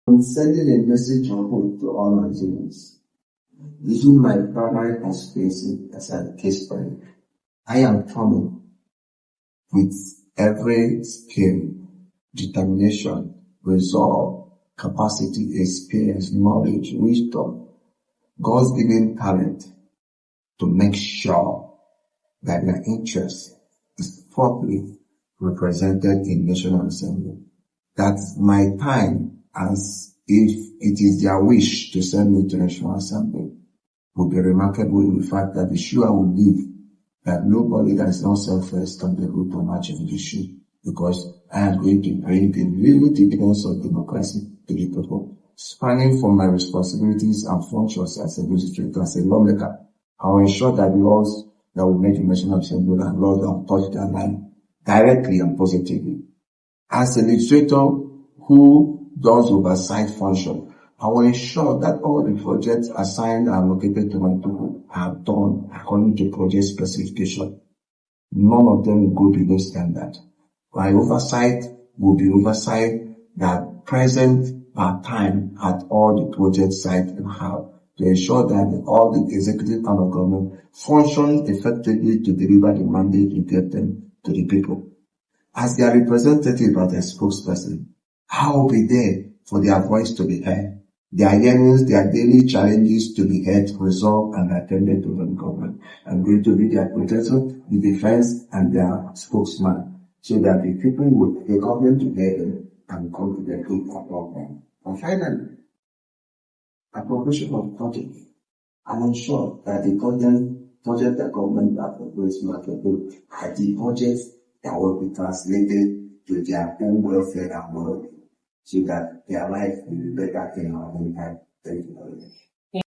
I'm sending a message of hope to all Nigerians. Using my primary aspiration as a case study, I am coming with every skill, determination, resolve, capacity, experience, knowledge, wisdom, God's given talent to make sure that their interest is properly represented in National Assembly. That my time, as if it is their wish to send me to National Assembly, will be remarkable in the fact that the shoe I will leave, that nobody that is not self-first can be able to match in the shoe, because I am going to bring the real dividends of democracy to the people. Spanning from my responsibilities and functions as a legislator, as a lawmaker, I will ensure that the laws that will make the National Assembly and laws that will touch their line directly and positively. As a legislator who does oversight function, I will ensure that all the projects assigned and allocated to my people are done according to project specification. None of them will go below standard. My oversight will be oversight that present part-time at all the project sites and have to ensure that all the executive arm of government function effectively to deliver the mandate we get them to the people. As their representative or their spokesperson, I will be there for their voice to be heard, their yearnings, their daily challenges to be heard, resolved, and attended to the government. I'm going to be their protector, the defense, and their spokesman, so that the people will take government together and confidently approve them. And finally, appropriation of budget. And ensure that the budget that government appropriates marketable are the budgets that will be translated to their own welfare and well-being, so that their life will be better in our own time. Thank you very much.